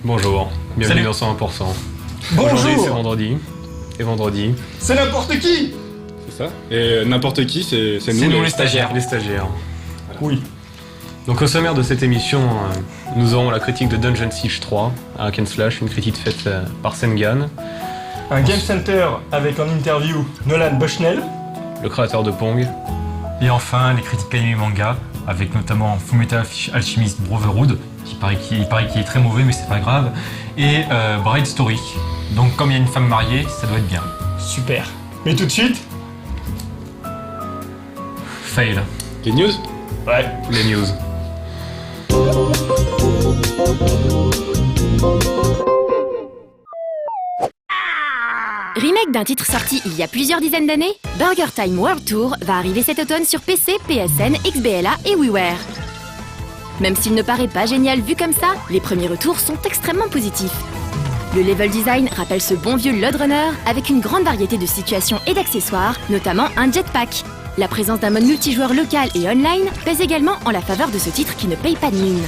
Bonjour, bienvenue dans 101%. Aujourd'hui c'est vendredi, et vendredi... C'est n'importe qui. C'est ça. Et n'importe qui, c'est nous les stagiaires. Les stagiaires. Voilà. Oui. Donc au sommaire de cette émission, nous aurons la critique de Dungeon Siege 3, un hack and slash, une critique faite par Sengan. Un Game Center avec en interview Nolan Bushnell, Le créateur de Pong. Et enfin, les critiques anime manga, avec notamment Fullmetal Alchemist Brotherhood, qui paraît qu'il est très mauvais, mais c'est pas grave, et Bride Story. Donc comme il y a une femme mariée, ça doit être bien. super. Mais tout de suite, Fail. Les news. ouais. Les news. Remake d'un titre sorti il y a plusieurs dizaines d'années, Burger Time World Tour va arriver cet automne sur PC, PSN, XBLA et WiiWare. Même s'il ne paraît pas génial vu comme ça, les premiers retours sont extrêmement positifs. Le level design rappelle ce bon vieux Load Runner avec une grande variété de situations et d'accessoires, notamment un jetpack. La présence d'un mode multijoueur local et online pèse également en la faveur de ce titre qui ne paye pas de mine.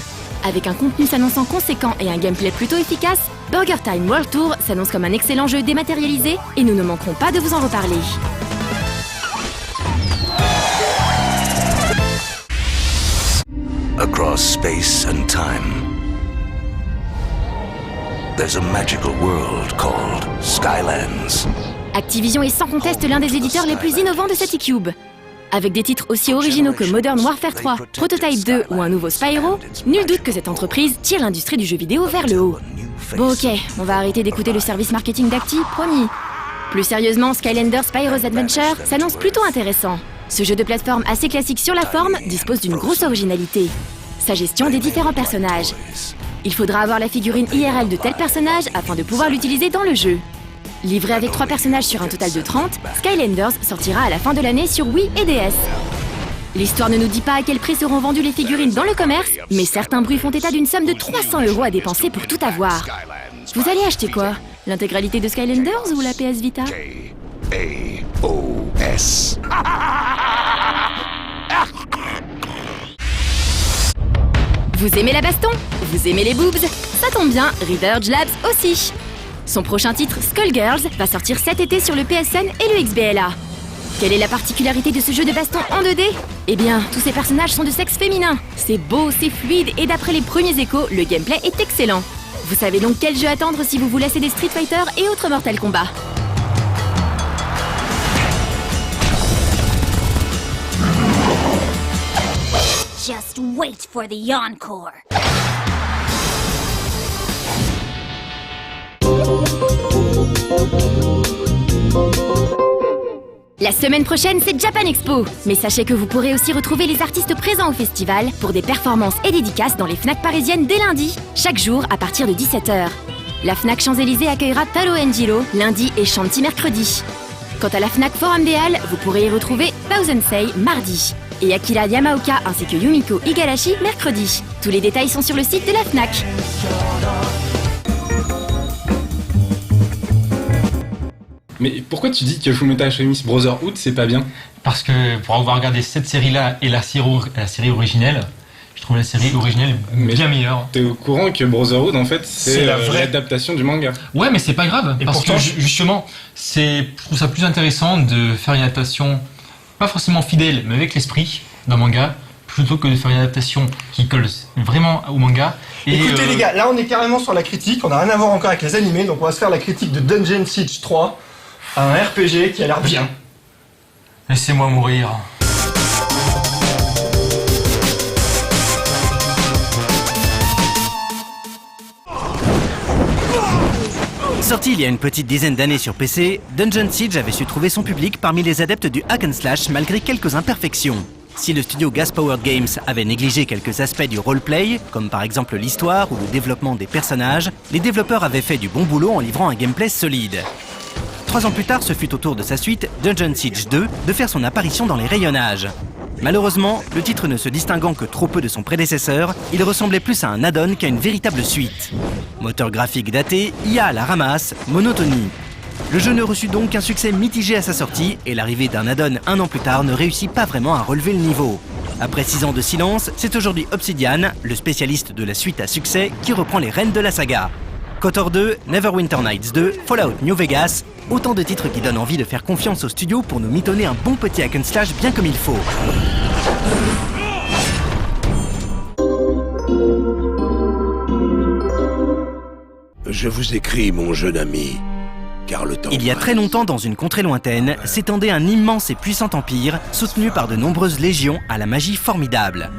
Avec un contenu s'annonçant conséquent et un gameplay plutôt efficace, Burger Time World Tour s'annonce comme un excellent jeu dématérialisé et nous ne manquerons pas de vous en reparler. Across space and time, there's a magical world called Skylands. Activision est sans conteste l'un des éditeurs les plus innovants de cette e-cube. Avec des titres aussi originaux que Modern Warfare 3, Prototype 2 ou un nouveau Spyro, nul doute que cette entreprise tire l'industrie du jeu vidéo vers le haut. Bon ok, on va arrêter d'écouter le service marketing d'Acti, promis. Plus sérieusement, Skylanders Spyro's Adventure s'annonce plutôt intéressant. Ce jeu de plateforme assez classique sur la forme dispose d'une grosse originalité. Sa gestion des différents personnages. Il faudra avoir la figurine IRL de tel personnage afin de pouvoir l'utiliser dans le jeu. Livré avec 3 personnages sur un total de 30, Skylanders sortira à la fin de l'année sur Wii et DS. L'histoire ne nous dit pas à quel prix seront vendues les figurines dans le commerce, mais certains bruits font état d'une somme de 300 € à dépenser pour tout avoir. Vous allez acheter quoi? L'intégralité de Skylanders ou la PS Vita? A-O-S. Vous aimez la baston? Vous aimez les boobs? Ça tombe bien, Reverge Labs aussi. Son prochain titre, Skullgirls, va sortir cet été sur le PSN et le XBLA. Quelle est la particularité de ce jeu de baston en 2D? Eh bien, tous ces personnages sont de sexe féminin. C'est beau, c'est fluide et d'après les premiers échos, le gameplay est excellent. Vous savez donc quel jeu attendre si vous vous lassez des Street Fighter et autres Mortal Kombat. Just wait for the encore. La semaine prochaine, c'est Japan Expo. Mais sachez que vous pourrez aussi retrouver les artistes présents au festival pour des performances et dédicaces dans les Fnac parisiennes dès lundi, chaque jour à partir de 17h. La Fnac Champs-Élysées accueillera Taro Njiro lundi et Shanti mercredi. Quant à la Fnac Forum des Halles, vous pourrez y retrouver Bausensei mardi et Akira Yamaoka ainsi que Yumiko Igarashi mercredi. Tous les détails sont sur le site de la Fnac. Mais pourquoi tu dis que Fullmetal Alchemist Brotherhood c'est pas bien? Parce que pour avoir regardé cette série-là et la série originelle, je trouve la série originelle bien meilleure. T'es au courant que Brotherhood en fait c'est la vraie adaptation du manga? Ouais, mais c'est pas grave, Et parce pourtant, que justement, je trouve ça plus intéressant de faire une adaptation pas forcément fidèle, mais avec l'esprit d'un manga, plutôt que de faire une adaptation qui colle vraiment au manga. Et Écoutez les gars, là on est carrément sur la critique, on n'a rien à voir encore avec les animés, donc on va se faire la critique de Dungeon Siege 3, un RPG qui a l'air bien. Laissez-moi mourir. Sorti il y a une petite dizaine d'années sur PC, Dungeon Siege avait su trouver son public parmi les adeptes du hack and slash malgré quelques imperfections. Si le studio Gas Powered Games avait négligé quelques aspects du roleplay, comme par exemple l'histoire ou le développement des personnages, les développeurs avaient fait du bon boulot en livrant un gameplay solide. 3 ans plus tard, ce fut au tour de sa suite, Dungeon Siege 2, de faire son apparition dans les rayonnages. Malheureusement, le titre ne se distinguant que trop peu de son prédécesseur, il ressemblait plus à un add-on qu'à une véritable suite. Moteur graphique daté, IA à la ramasse, monotonie. Le jeu ne reçut donc qu'un succès mitigé à sa sortie, et l'arrivée d'un add-on un an plus tard ne réussit pas vraiment à relever le niveau. Après 6 ans de silence, c'est aujourd'hui Obsidian, le spécialiste de la suite à succès, qui reprend les rênes de la saga. KOTOR 2, Neverwinter Nights 2, Fallout New Vegas, autant de titres qui donnent envie de faire confiance au studio pour nous mitonner un bon petit hack and slash bien comme il faut. Je vous écris, mon jeune ami, car le temps Il y a presse. très longtemps, dans une contrée lointaine, s'étendait un immense et puissant empire, soutenu par de nombreuses légions à la magie formidable.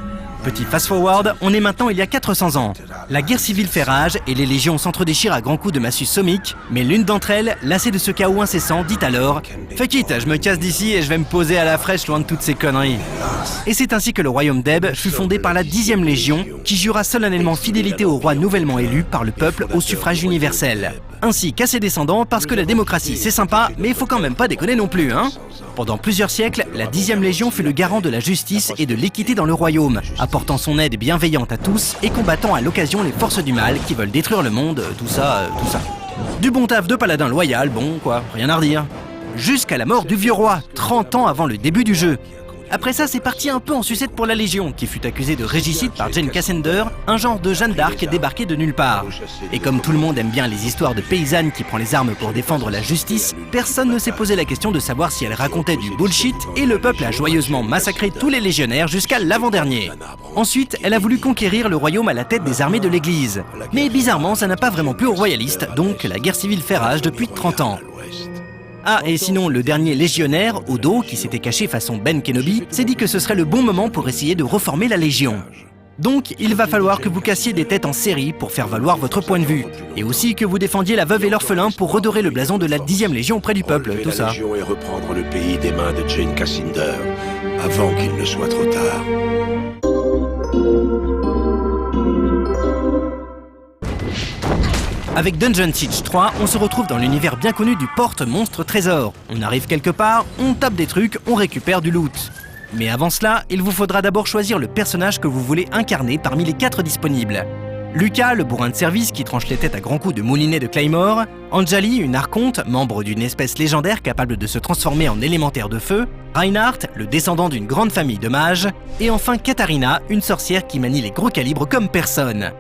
Petit fast-forward, on est maintenant il y a 400 ans. La guerre civile fait rage et les légions s'entredéchirent à grands coups de massue somique, mais l'une d'entre elles, lassée de ce chaos incessant, dit alors « Fuck it, je me casse d'ici et je vais me poser à la fraîche loin de toutes ces conneries ». Et c'est ainsi que le royaume d'Eb fut fondé par la 10e Légion, qui jura solennellement fidélité au roi nouvellement élu par le peuple au suffrage universel. Ainsi qu'à ses descendants, parce que la démocratie c'est sympa, mais il faut quand même pas déconner non plus, hein. Pendant plusieurs siècles, la 10e Légion fut le garant de la justice et de l'équité dans le royaume, apportant son aide bienveillante à tous et combattant à l'occasion les forces du mal qui veulent détruire le monde, tout ça. Du bon taf de paladin loyal, bon quoi, rien à redire. Jusqu'à la mort du vieux roi, 30 ans avant le début du jeu. Après ça, c'est parti un peu en sucette pour la Légion, qui fut accusée de régicide par Jane Cassender, un genre de Jeanne d'Arc débarquée de nulle part. Et comme tout le monde aime bien les histoires de paysannes qui prend les armes pour défendre la justice, personne ne s'est posé la question de savoir si elle racontait du bullshit, et le peuple a joyeusement massacré tous les légionnaires jusqu'à l'avant-dernier. Ensuite, elle a voulu conquérir le royaume à la tête des armées de l'église. Mais bizarrement, ça n'a pas vraiment plu aux royalistes, donc la guerre civile fait rage depuis 30 ans. Ah, et sinon, le dernier légionnaire, Odo, qui s'était caché façon Ben Kenobi, s'est dit que ce serait le bon moment pour essayer de reformer la Légion. Donc, il va falloir que vous cassiez des têtes en série pour faire valoir votre point de vue. Et aussi que vous défendiez la veuve et l'orphelin pour redorer le blason de la 10e Légion auprès du peuple, tout ça. La Légion et reprendre le pays des mains de Jane Cassender, avant qu'il ne soit trop tard. Avec Dungeon Siege 3, on se retrouve dans l'univers bien connu du porte-monstre-trésor. On arrive quelque part, on tape des trucs, on récupère du loot. Mais avant cela, il vous faudra d'abord choisir le personnage que vous voulez incarner parmi les 4 disponibles. Lucas, le bourrin de service qui tranche les têtes à grands coups de moulinet de Claymore, Anjali, une archonte, membre d'une espèce légendaire capable de se transformer en élémentaire de feu, Reinhardt, le descendant d'une grande famille de mages, et enfin Katharina, une sorcière qui manie les gros calibres comme personne.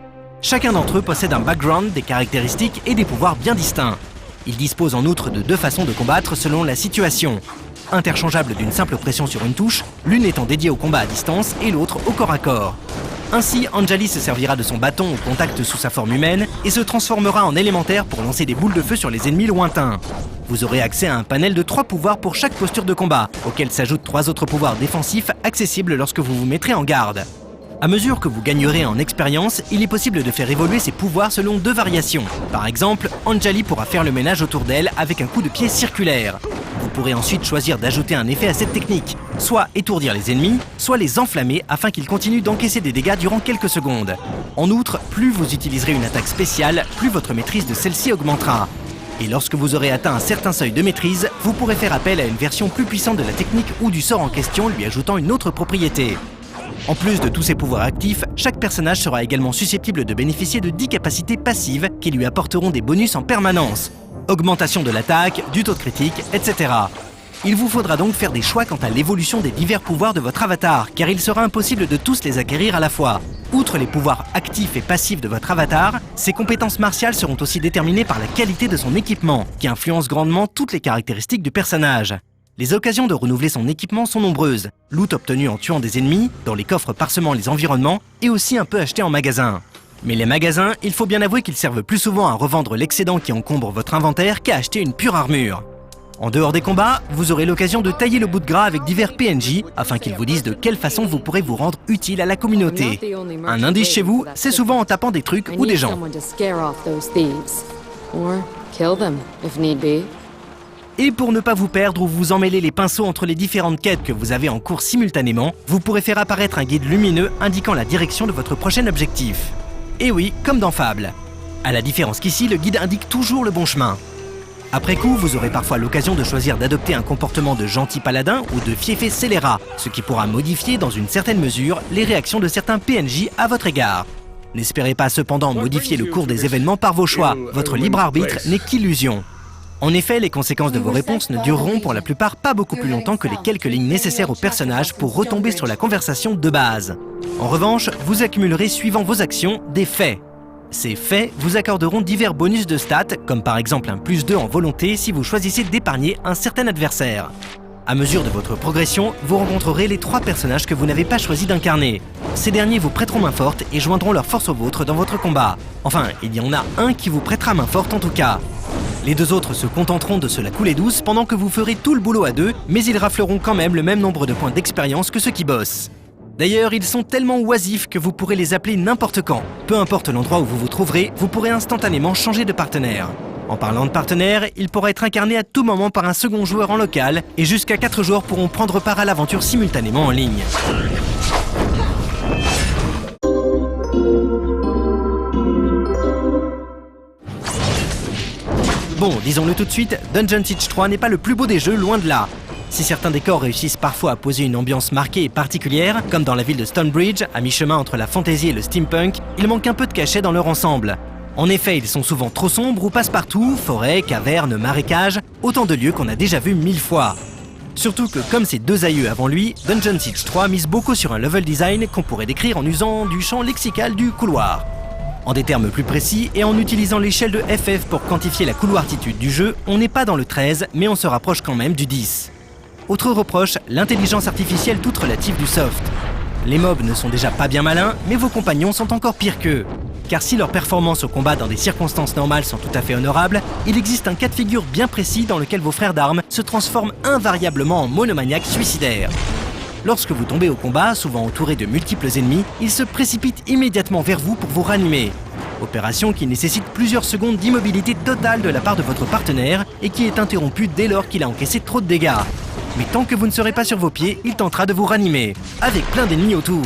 Chacun d'entre eux possède un background, des caractéristiques et des pouvoirs bien distincts. Ils disposent en outre de 2 façons de combattre selon la situation. Interchangeable d'une simple pression sur une touche, l'une étant dédiée au combat à distance et l'autre au corps à corps. Ainsi, Anjali se servira de son bâton au contact sous sa forme humaine et se transformera en élémentaire pour lancer des boules de feu sur les ennemis lointains. Vous aurez accès à un panel de 3 pouvoirs pour chaque posture de combat, auxquels s'ajoutent 3 autres pouvoirs défensifs accessibles lorsque vous vous mettrez en garde. À mesure que vous gagnerez en expérience, il est possible de faire évoluer ses pouvoirs selon 2 variations. Par exemple, Anjali pourra faire le ménage autour d'elle avec un coup de pied circulaire. Vous pourrez ensuite choisir d'ajouter un effet à cette technique, soit étourdir les ennemis, soit les enflammer afin qu'ils continuent d'encaisser des dégâts durant quelques secondes. En outre, plus vous utiliserez une attaque spéciale, plus votre maîtrise de celle-ci augmentera. Et lorsque vous aurez atteint un certain seuil de maîtrise, vous pourrez faire appel à une version plus puissante de la technique ou du sort en question lui ajoutant une autre propriété. En plus de tous ces pouvoirs actifs, chaque personnage sera également susceptible de bénéficier de 10 capacités passives qui lui apporteront des bonus en permanence. Augmentation de l'attaque, du taux de critique, etc. Il vous faudra donc faire des choix quant à l'évolution des divers pouvoirs de votre avatar, car il sera impossible de tous les acquérir à la fois. Outre les pouvoirs actifs et passifs de votre avatar, ses compétences martiales seront aussi déterminées par la qualité de son équipement, qui influence grandement toutes les caractéristiques du personnage. Les occasions de renouveler son équipement sont nombreuses. Loot obtenu en tuant des ennemis, dans les coffres parsemant les environnements, et aussi un peu acheté en magasin. Mais les magasins, il faut bien avouer qu'ils servent plus souvent à revendre l'excédent qui encombre votre inventaire qu'à acheter une pure armure. En dehors des combats, vous aurez l'occasion de tailler le bout de gras avec divers PNJ, afin qu'ils vous disent de quelle façon vous pourrez vous rendre utile à la communauté. Un indice chez vous, c'est souvent en tapant des trucs ou des gens. Et pour ne pas vous perdre ou vous emmêler les pinceaux entre les différentes quêtes que vous avez en cours simultanément, vous pourrez faire apparaître un guide lumineux indiquant la direction de votre prochain objectif. Et oui, comme dans Fable. À la différence qu'ici, le guide indique toujours le bon chemin. Après coup, vous aurez parfois l'occasion de choisir d'adopter un comportement de gentil paladin ou de fiefé scélérat, ce qui pourra modifier dans une certaine mesure les réactions de certains PNJ à votre égard. N'espérez pas cependant modifier le cours des événements par vos choix, votre libre arbitre n'est qu'illusion. En effet, les conséquences de vos réponses ne dureront pour la plupart pas beaucoup plus longtemps que les quelques lignes nécessaires au personnage pour retomber sur la conversation de base. En revanche, vous accumulerez suivant vos actions des faits. Ces faits vous accorderont divers bonus de stats, comme par exemple un +2 en volonté si vous choisissez d'épargner un certain adversaire. À mesure de votre progression, vous rencontrerez les 3 personnages que vous n'avez pas choisi d'incarner. Ces derniers vous prêteront main forte et joindront leur force aux vôtres dans votre combat. Enfin, il y en a un qui vous prêtera main forte en tout cas. Les 2 autres se contenteront de se la couler douce pendant que vous ferez tout le boulot à 2, mais ils rafleront quand même le même nombre de points d'expérience que ceux qui bossent. D'ailleurs, ils sont tellement oisifs que vous pourrez les appeler n'importe quand. Peu importe l'endroit où vous vous trouverez, vous pourrez instantanément changer de partenaire. En parlant de partenaire, il pourra être incarné à tout moment par un second joueur en local, et jusqu'à 4 joueurs pourront prendre part à l'aventure simultanément en ligne. Bon, disons-le tout de suite, Dungeon Siege 3 n'est pas le plus beau des jeux, loin de là. Si certains décors réussissent parfois à poser une ambiance marquée et particulière, comme dans la ville de Stonebridge, à mi-chemin entre la fantasy et le steampunk, il manque un peu de cachet dans leur ensemble. En effet, ils sont souvent trop sombres ou passe-partout, forêts, cavernes, marécages, autant de lieux qu'on a déjà vus 1000 fois. Surtout que, comme ses 2 aïeux avant lui, Dungeon Siege 3 mise beaucoup sur un level design qu'on pourrait décrire en usant du champ lexical du couloir. En des termes plus précis et en utilisant l'échelle de FF pour quantifier la couloirtitude du jeu, on n'est pas dans le 13, mais on se rapproche quand même du 10. Autre reproche, l'intelligence artificielle toute relative du soft. Les mobs ne sont déjà pas bien malins, mais vos compagnons sont encore pires qu'eux. Car si leurs performances au combat dans des circonstances normales sont tout à fait honorables, il existe un cas de figure bien précis dans lequel vos frères d'armes se transforment invariablement en monomaniaques suicidaires. Lorsque vous tombez au combat, souvent entouré de multiples ennemis, ils se précipitent immédiatement vers vous pour vous ranimer. Opération qui nécessite plusieurs secondes d'immobilité totale de la part de votre partenaire et qui est interrompue dès lors qu'il a encaissé trop de dégâts. Mais tant que vous ne serez pas sur vos pieds, il tentera de vous ranimer, avec plein d'ennemis autour.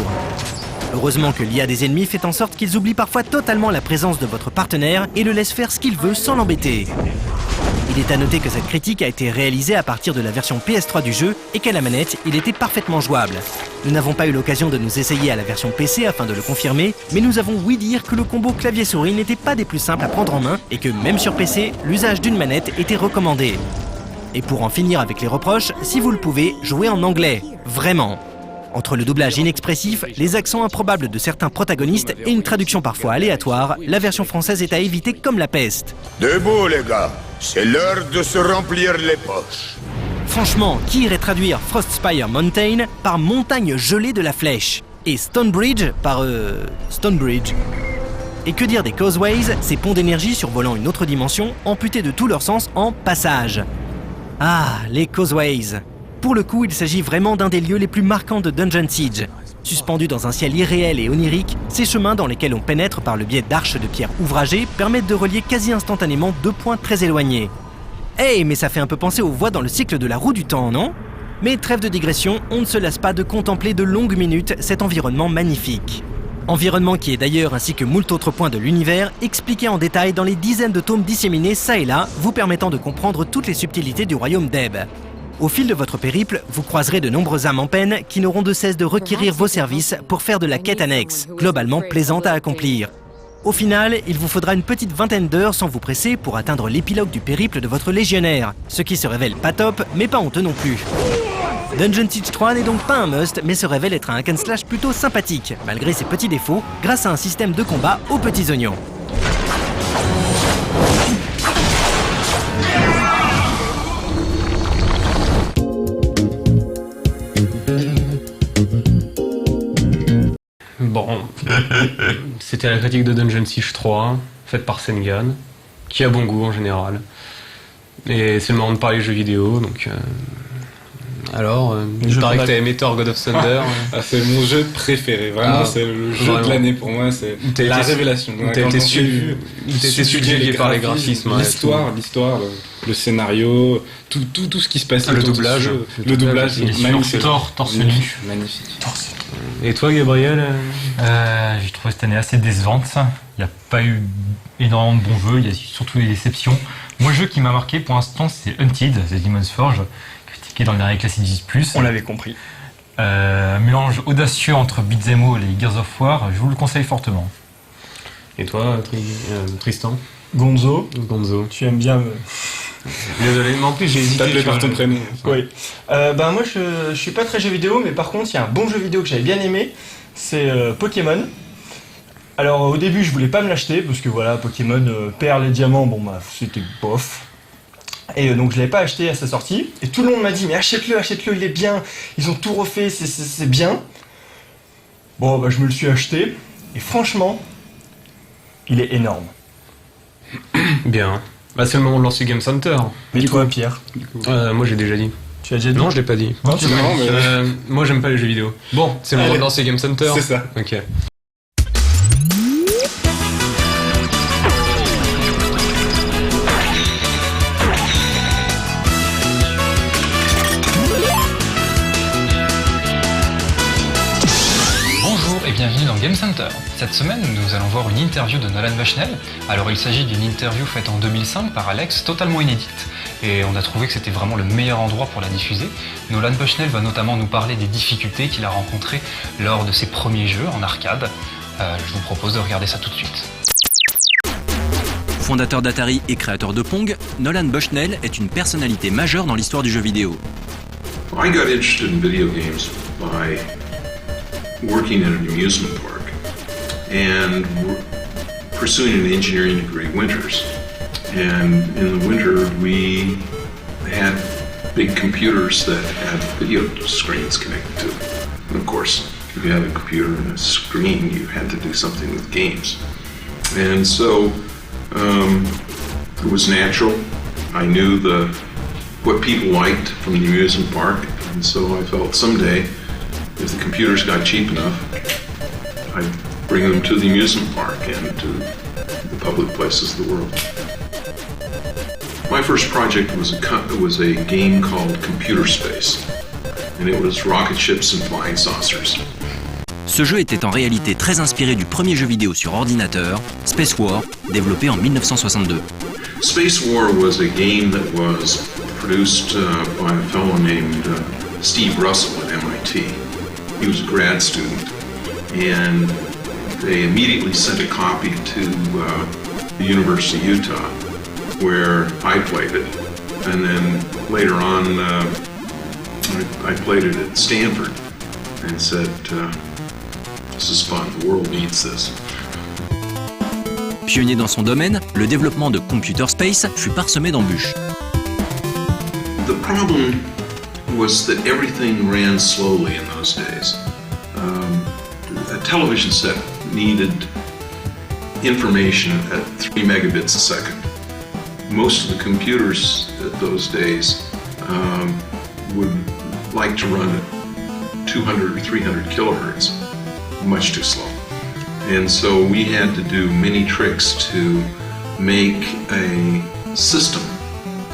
Heureusement que l'IA des ennemis fait en sorte qu'ils oublient parfois totalement la présence de votre partenaire et le laissent faire ce qu'il veut sans l'embêter. Il est à noter que cette critique a été réalisée à partir de la version PS3 du jeu et qu'à la manette, il était parfaitement jouable. Nous n'avons pas eu l'occasion de nous essayer à la version PC afin de le confirmer, mais nous avons ouï dire que le combo clavier-souris n'était pas des plus simples à prendre en main et que même sur PC, l'usage d'une manette était recommandé. Et pour en finir avec les reproches, si vous le pouvez, jouez en anglais. Vraiment. Entre le doublage inexpressif, les accents improbables de certains protagonistes et une traduction parfois aléatoire, la version française est à éviter comme la peste. Debout, les gars. C'est l'heure de se remplir les poches. Franchement, qui irait traduire Frostspire Mountain par montagne gelée de la flèche et Stonebridge par Stonebridge? Et que dire des Causeways, ces ponts d'énergie survolant une autre dimension, amputés de tout leur sens en passage? Ah, les Causeways. Pour le coup, il s'agit vraiment d'un des lieux les plus marquants de Dungeon Siege. Suspendus dans un ciel irréel et onirique, ces chemins dans lesquels on pénètre par le biais d'arches de pierre ouvragées permettent de relier quasi instantanément 2 points très éloignés. Hey, mais ça fait un peu penser aux voies dans le cycle de la roue du temps, non? Mais trêve de digression, on ne se lasse pas de contempler de longues minutes cet environnement magnifique. Environnement qui est d'ailleurs, ainsi que moult autres points de l'univers, expliqué en détail dans les dizaines de tomes disséminés ça et là, vous permettant de comprendre toutes les subtilités du royaume d'Eb. Au fil de votre périple, vous croiserez de nombreuses âmes en peine qui n'auront de cesse de requérir vos services pour faire de la quête annexe, globalement plaisante à accomplir. Au final, il vous faudra une petite vingtaine d'heures sans vous presser pour atteindre l'épilogue du périple de votre légionnaire, ce qui se révèle pas top, mais pas honteux non plus. Dungeon Siege 3 n'est donc pas un must, mais se révèle être un hack and slash plutôt sympathique, malgré ses petits défauts, grâce à un système de combat aux petits oignons. Bon, c'était la critique de Dungeon Siege 3, faite par Sengan, qui a bon goût en général. Et c'est le moment de parler jeux vidéo, donc... Alors, il paraît que t'as aimé Thor God of Thunder. Ah, c'est mon jeu préféré, vraiment, c'est le jeu vraiment. de l'année pour moi, c'est la révélation. T'as été subjugué par les graphismes, l'histoire, le scénario, tout ce qui se passe. Le doublage. Le doublage, magnifique. Thor torse nu. Magnifique. Et toi, Gabriel? J'ai trouvé cette année assez décevante. Il n'y a pas eu énormément de bons jeux, il y a surtout des déceptions. Moi, le jeu qui m'a marqué pour l'instant, c'est Hunted, The Demon's Forge, critiqué dans le dernier Classic 10+. On l'avait compris. Mélange audacieux entre Beat'em All et Gears of War, je vous le conseille fortement. Et toi, Tristan? Gonzo, Gonzo. tu aimes bien Désolé, mais en plus j'ai hésité. T'appelais par ton prénom. Oui. Moi je suis pas très jeu vidéo, mais par contre il y a un bon jeu vidéo que j'avais bien aimé, c'est Pokémon. Alors au début je voulais pas me l'acheter parce que voilà, Pokémon perles et diamants, bon bah c'était bof. Et donc je l'avais pas acheté à sa sortie. Et tout le monde m'a dit mais achète-le, il est bien, ils ont tout refait, c'est bien. Bon bah je me le suis acheté et franchement il est énorme. Bien. Bah c'est le moment de lancer Game Center. Mais du coup Pierre, Moi j'ai déjà dit. tu as déjà dit? Non, je l'ai pas dit. Non, tu l'as Non, dit. mais Moi j'aime pas les jeux vidéo. Bon, c'est le moment Allez. de lancer Game Center. c'est ça. Ok. Bonjour et bienvenue dans Game Center. Cette semaine, nous allons voir une interview de Nolan Bushnell. Alors il s'agit d'une interview faite en 2005 par Alex, totalement inédite. Et on a trouvé que c'était vraiment le meilleur endroit pour la diffuser. Nolan Bushnell va notamment nous parler des difficultés qu'il a rencontrées lors de ses premiers jeux en arcade. Je vous propose de regarder ça tout de suite. Fondateur d'Atari et créateur de Pong, Nolan Bushnell est une personnalité majeure dans l'histoire du jeu vidéo. I got interested in video games by working at an amusement park and pursuing an engineering degree winters. And in the winter, we had big computers that had video screens connected to them. And of course, if you had a computer and a screen, you had to do something with games. And so it was natural. I knew what people liked from the amusement park, and so I felt someday, if the computers got cheap enough, I'd bring them to the amusement park and to the public places of the world. My first project was a game called Computer Space, and it was rocket ships and flying saucers. Ce jeu était en réalité très inspiré du premier jeu vidéo sur ordinateur, Space War, développé en 1962. Space War was a game that was produced by a fellow named Steve Russell at MIT. He was a grad student, and they immediately sent a copy to the University of Utah, where I played it. And then later on, I played it at Stanford and said, this is fun, the world needs this. Pionnier dans son domaine, le développement de Computer Space fut parsemé d'embûches. The problem was that everything ran slowly in those days. A television set needed information at 3 megabits a second. Most of the computers at those days would like to run at 200 or 300 kilohertz, much too slow. And so we had to do many tricks to make a system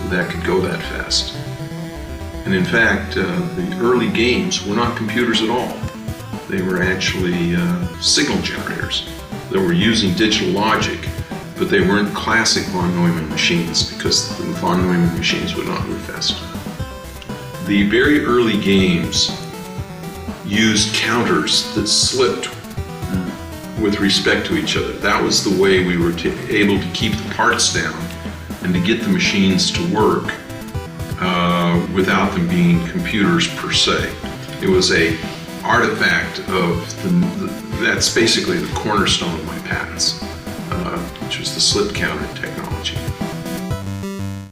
that could go that fast. And in fact, the early games were not computers at all. They were actually signal generators that were using digital logic, but they weren't classic von Neumann machines because the von Neumann machines would not move fast enough. The very early games used counters that slipped with respect to each other. That was the way we were able to keep the parts down and to get the machines to work without them being computers per se. It was a artifact of that's basically the cornerstone of my patents, which was the slip counter technology.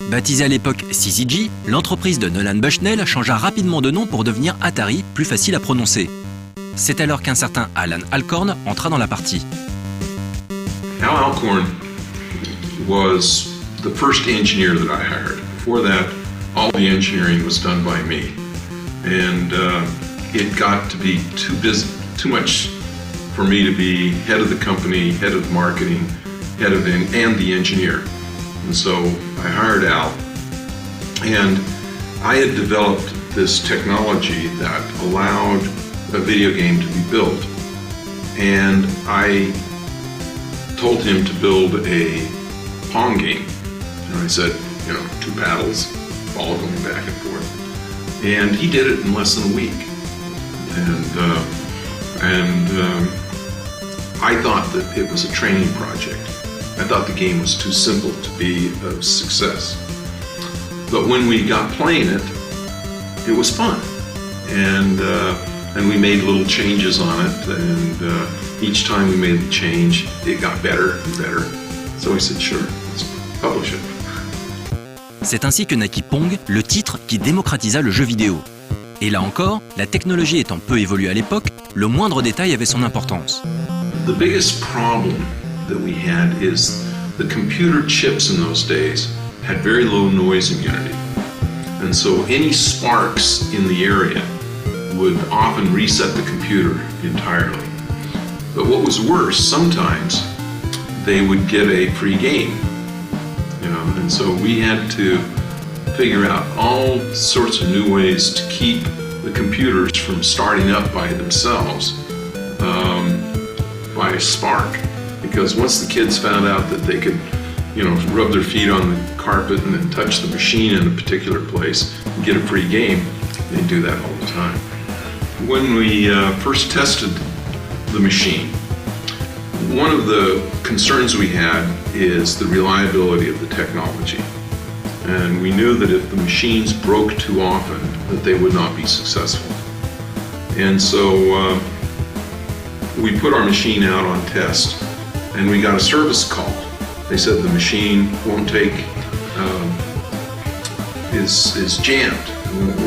Baptisée à l'époque CCG, l'entreprise de Nolan Bushnell changea rapidement de nom pour devenir Atari, plus facile à prononcer. C'est alors qu'un certain Alan Alcorn entra dans la partie. Al Alcorn was the first engineer that I hired. Before that, all the engineering was done by me. And it got to be too much for me to be head of the company, head of marketing, and the engineer. And so I hired Al. And I had developed this technology that allowed a video game to be built. And I told him to build a Pong game. And I said, 2 paddles, ball going back and forth. And he did it in less than a week. And I thought that it was a training project. I thought the game was too simple to be a success. But when we got playing it, it was fun. And we made little changes on it, and each time we made the change, it got better and better. So we said, sure, let's publish it. C'est ainsi que naquit Pong, le titre qui démocratisa le jeu vidéo. Et là encore, la technologie étant peu évoluée à l'époque, le moindre détail avait son importance. The biggest problem that we had is the computer chips in those days had very low noise immunity. And so any sparks in the area would often reset the computer entirely. But what was worse, sometimes they would get a free game. And so we had to figure out all sorts of new ways to keep the computers from starting up by themselves by a spark. Because once the kids found out that they could, rub their feet on the carpet and then touch the machine in a particular place and get a free game, they'd do that all the time. When we first tested the machine, one of the concerns we had is the reliability of the technology. And we knew that if the machines broke too often, that they would not be successful. And so we put our machine out on test, and we got a service call. They said the machine won't take, is jammed, it won't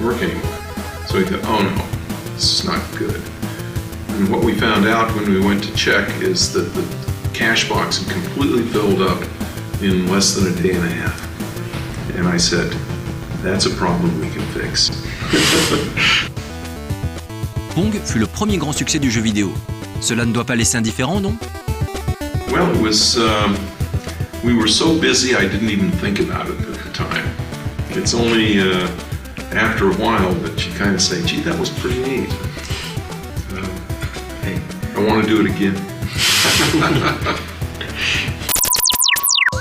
work anymore. So we thought, oh no, this is not good. And what we found out when we went to check is that the cache box had completely filled up in less than a day and a half. And I said, that's a problem we can fix. Pong fut le premier grand succès du jeu vidéo. Cela ne doit pas laisser indifférent, non? Well, it was, we were so busy I didn't even think about it at the time. It's only after a while that you kind of say, gee, that was pretty neat. Hey, I want to do it again.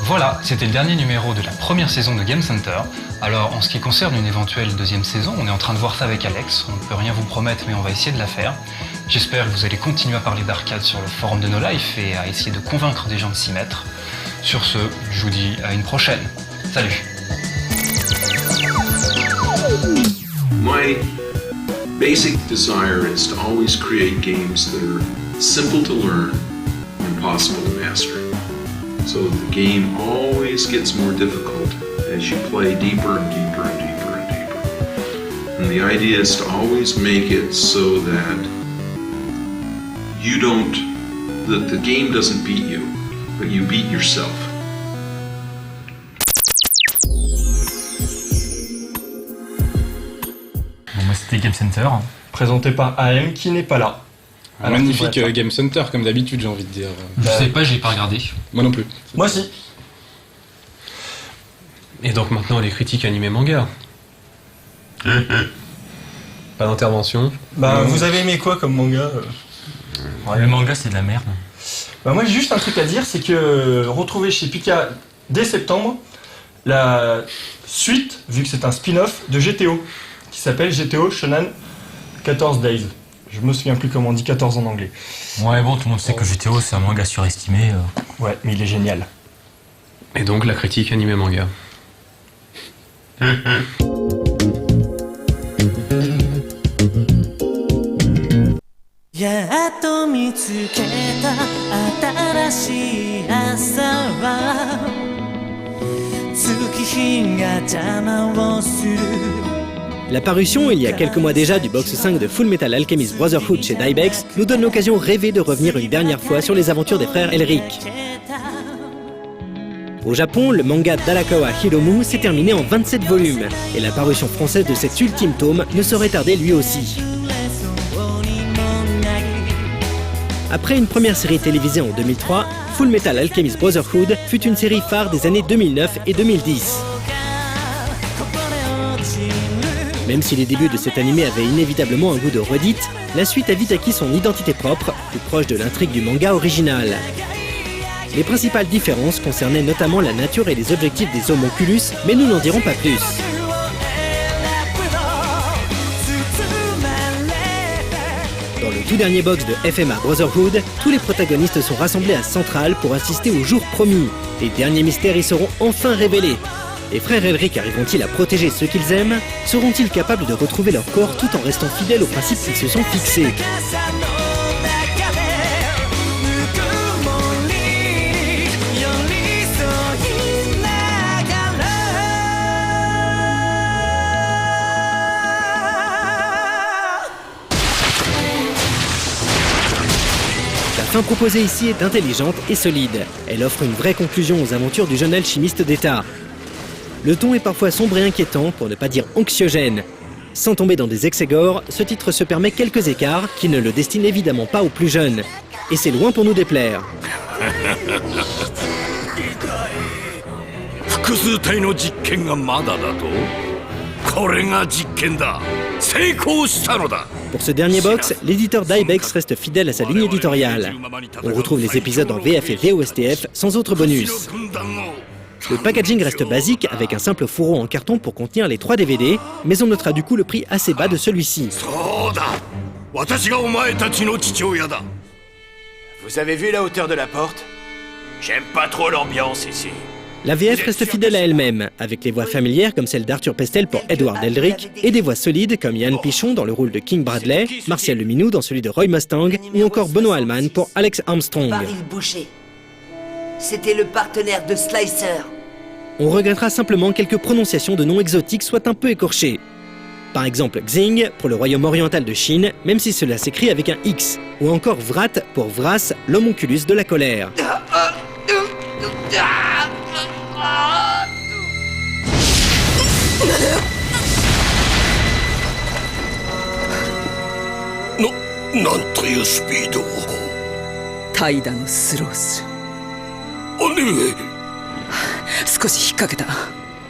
Voilà, c'était le dernier numéro de la première saison de Game Center. Alors, en ce qui concerne une éventuelle deuxième saison, on est en train de voir ça avec Alex. On ne peut rien vous promettre, mais on va essayer de la faire. J'espère que vous allez continuer à parler d'arcade sur le forum de No Life et à essayer de convaincre des gens de s'y mettre. Sur ce, je vous dis à une prochaine. Salut! My basic desire is to always create games that are simple to learn and possible to master. So the game always gets more difficult as you play deeper and deeper and deeper and deeper. And the idea is to always make it so that that the game doesn't beat you, but you beat yourself. Bon, moi c'était Game Center. Présenté par AM qui n'est pas là. Un magnifique Game Center, comme d'habitude, j'ai envie de dire. Je sais pas, j'ai pas regardé. Moi non plus. Moi si. Et donc maintenant les critiques animés manga. Pas d'intervention. Vous avez aimé quoi comme manga Le manga c'est de la merde. Moi j'ai juste un truc à dire, c'est que retrouvé chez Pika dès septembre la suite, vu que c'est un spin-off de GTO, qui s'appelle GTO Shonen 14 Days. Je me souviens plus comment on dit 14 en anglais. Ouais bon, tout le monde sait que GTO c'est un manga surestimé. Ouais, mais il est génial. Et donc la critique animé manga. La parution, il y a quelques mois déjà, du box 5 de Full Metal Alchemist Brotherhood chez Dybex nous donne l'occasion rêvée de revenir une dernière fois sur les aventures des frères Elric. Au Japon, le manga d'Arakawa Hiromu s'est terminé en 27 volumes, et la parution française de cet ultime tome ne saurait tarder lui aussi. Après une première série télévisée en 2003, Full Metal Alchemist Brotherhood fut une série phare des années 2009 et 2010. Même si les débuts de cet animé avaient inévitablement un goût de redite, la suite a vite acquis son identité propre, plus proche de l'intrigue du manga original. Les principales différences concernaient notamment la nature et les objectifs des homonculus, mais nous n'en dirons pas plus. Dans le tout dernier box de FMA Brotherhood, tous les protagonistes sont rassemblés à Central pour assister au jour promis. Les derniers mystères y seront enfin révélés. Les frères Elric arriveront-ils à protéger ceux qu'ils aiment? Seront-ils capables de retrouver leur corps tout en restant fidèles aux principes qu'ils se sont fixés? La fin proposée ici est intelligente et solide. Elle offre une vraie conclusion aux aventures du jeune alchimiste d'État. Le ton est parfois sombre et inquiétant, pour ne pas dire anxiogène. Sans tomber dans des excès gore, ce titre se permet quelques écarts qui ne le destinent évidemment pas aux plus jeunes. Et c'est loin pour nous déplaire. Pour ce dernier box, l'éditeur d'Ibex reste fidèle à sa ligne éditoriale. On retrouve les épisodes en VF et VOSTF sans autre bonus. Le packaging reste basique avec un simple fourreau en carton pour contenir les 3 DVD, mais on notera du coup le prix assez bas de celui-ci. Vous avez vu la hauteur de la porte? J'aime pas trop l'ambiance ici. La VF reste fidèle à elle-même, avec les voix familières comme celle d'Arthur Pestel pour Edward Elric, et des voix solides comme Yann Pichon dans le rôle de King Bradley, Martial Leminou dans celui de Roy Mustang, ou encore Benoît Allman pour Alex Armstrong. Baril Boucher. C'était le partenaire de Slicer. On regrettera simplement quelques prononciations de noms exotiques soit un peu écorchées. Par exemple Xing pour le royaume oriental de Chine, même si cela s'écrit avec un X, ou encore Vrat pour Vras, l'homonculus de la colère.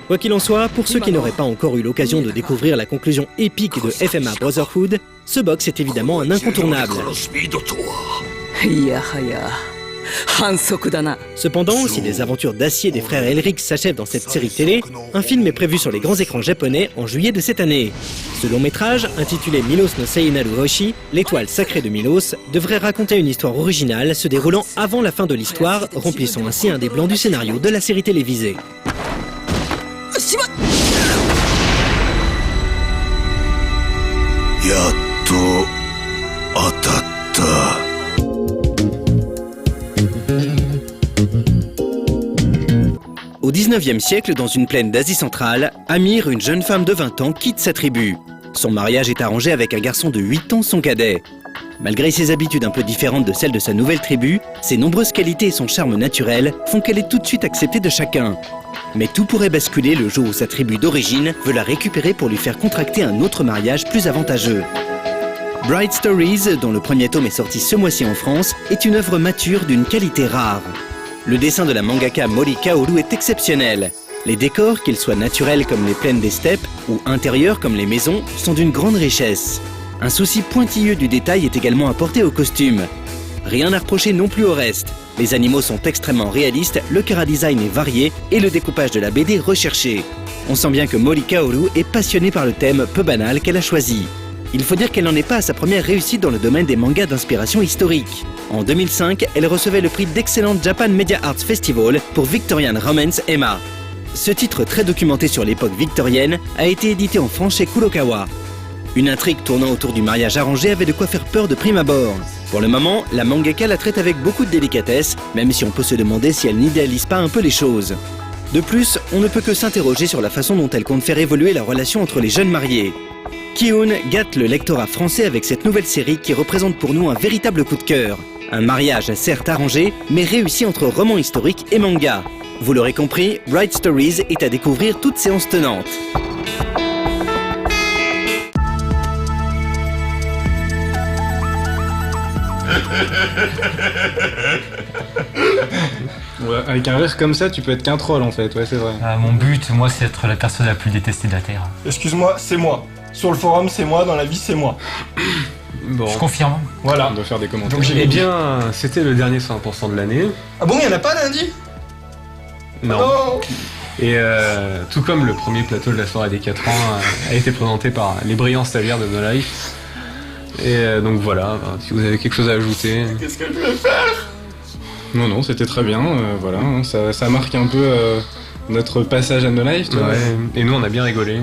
Quoi qu'il en soit, pour ceux qui n'auraient pas encore eu l'occasion de découvrir la conclusion épique de FMA Brotherhood, ce box est évidemment un incontournable. Cependant, si les aventures d'acier des frères Elric s'achèvent dans cette série télé, un film est prévu sur les grands écrans japonais en juillet de cette année. Ce long métrage, intitulé Milos no Seinaru Hoshi, l'étoile sacrée de Milos, devrait raconter une histoire originale se déroulant avant la fin de l'histoire, remplissant ainsi un des blancs du scénario de la série télévisée. Au 19e siècle, dans une plaine d'Asie centrale, Amir, une jeune femme de 20 ans, quitte sa tribu. Son mariage est arrangé avec un garçon de 8 ans, son cadet. Malgré ses habitudes un peu différentes de celles de sa nouvelle tribu, ses nombreuses qualités et son charme naturel font qu'elle est tout de suite acceptée de chacun. Mais tout pourrait basculer le jour où sa tribu d'origine veut la récupérer pour lui faire contracter un autre mariage plus avantageux. Bright Stories, dont le premier tome est sorti ce mois-ci en France, est une œuvre mature d'une qualité rare. Le dessin de la mangaka Mori Kaoru est exceptionnel. Les décors, qu'ils soient naturels comme les plaines des steppes ou intérieurs comme les maisons, sont d'une grande richesse. Un souci pointilleux du détail est également apporté aux costumes. Rien à reprocher non plus au reste. Les animaux sont extrêmement réalistes, le chara-design est varié et le découpage de la BD recherché. On sent bien que Mori Kaoru est passionnée par le thème peu banal qu'elle a choisi. Il faut dire qu'elle n'en est pas à sa première réussite dans le domaine des mangas d'inspiration historique. En 2005, elle recevait le prix d'Excellent Japan Media Arts Festival pour Victorian Romance Emma. Ce titre très documenté sur l'époque victorienne a été édité en France chez Kurokawa. Une intrigue tournant autour du mariage arrangé avait de quoi faire peur de prime abord. Pour le moment, la mangaka la traite avec beaucoup de délicatesse, même si on peut se demander si elle n'idéalise pas un peu les choses. De plus, on ne peut que s'interroger sur la façon dont elle compte faire évoluer la relation entre les jeunes mariés. Ki-hoon gâte le lectorat français avec cette nouvelle série qui représente pour nous un véritable coup de cœur. Un mariage certes arrangé, mais réussi entre roman historique et manga. Vous l'aurez compris, Bright Stories est à découvrir toute séance tenante. Ouais, avec un rire comme ça, tu peux être qu'un troll en fait, ouais c'est vrai. Mon but, moi, c'est d'être la personne la plus détestée de la Terre. Excuse-moi, c'est moi. Sur le forum, c'est moi. Dans la vie, c'est moi. Bon. Je confirme. Voilà. On doit faire des commentaires. Donc, Eh bien, c'était le dernier 100% de l'année. Ah bon, il y en a pas lundi? Non. Oh. Et tout comme le premier plateau de la soirée des 4 ans a été présenté par les brillants stagiaires de No Life. Et donc voilà, si vous avez quelque chose à ajouter. Qu'est-ce que je vais faire? Non, c'était très bien, voilà, hein, ça marque un peu notre passage à No Life, tu vois. Ouais, et nous on a bien rigolé.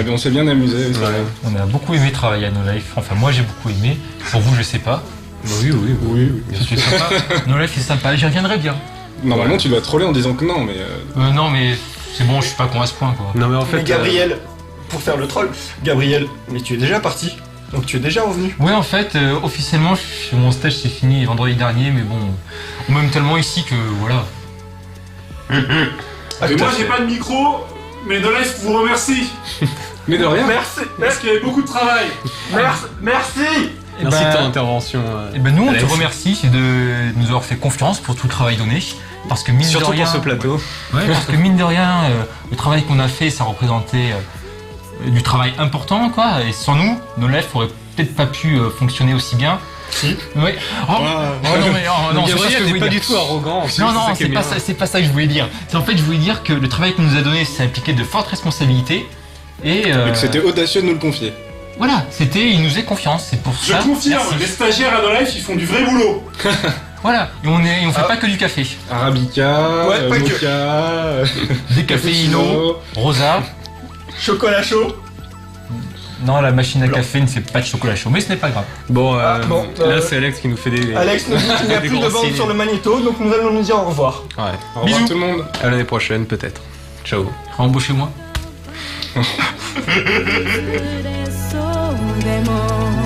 On s'est bien amusé aussi. Ouais. On a beaucoup aimé travailler à No Life. Enfin, moi j'ai beaucoup aimé. Pour vous, je sais pas. Oui, C'est sympa. No Life c'est sympa. J'y reviendrai bien. Normalement, tu dois troller en disant que non, mais. Non, mais c'est bon, je suis pas con à ce point, quoi. Non, mais en fait. Mais Gabriel, pour faire le troll, Gabriel, mais tu es déjà parti. Donc tu es déjà revenu. Oui, en fait, officiellement, mon stage s'est fini vendredi dernier, mais bon, on m'aime tellement ici que voilà. Et moi j'ai pas de micro, mais No Life vous remercie. Mais de rien. Merci, parce qu'il y avait beaucoup de travail. Merci. Merci de ton intervention. Et ben nous, on Alex. te remercie de nous avoir fait confiance pour tout le travail donné. Parce que mine Surtout de rien, pour ce plateau. Ouais, parce que mine de rien, le travail qu'on a fait, ça représentait du travail important, quoi. Et sans nous, No Life aurait peut-être pas pu fonctionner aussi bien. Si. Oui. Oh, non, mais non, c'est pas ce que je Gabriel n'est voulais pas dire. du tout arrogant. en plus, Non, ça qui est c'est pas bien. ça, c'est pas ça que je voulais dire. C'est en fait, je voulais dire que le travail qu'on nous a donné, ça impliquait de fortes responsabilités. Et Et que c'était audacieux de nous le confier. voilà, il nous faisait confiance, c'est pour Je ça. confirme, Merci. les stagiaires à No Life ils font du vrai boulot. Voilà, et on fait pas que du café. Arabica, Ouais, pas que. mocha, Des caféinos, rosa. Chocolat chaud. Non, la machine à Blanc. café ne fait pas de chocolat chaud, mais ce n'est pas grave. Bon, bon, là c'est Alex qui nous fait des. Alex nous dit qu'il n'y a des plus de gros bande signes. sur le magnéto, donc nous allons nous dire au revoir. Ouais. Au revoir Bisous. tout le monde. À l'année prochaine peut-être. Ciao. Embauchez-moi. それでも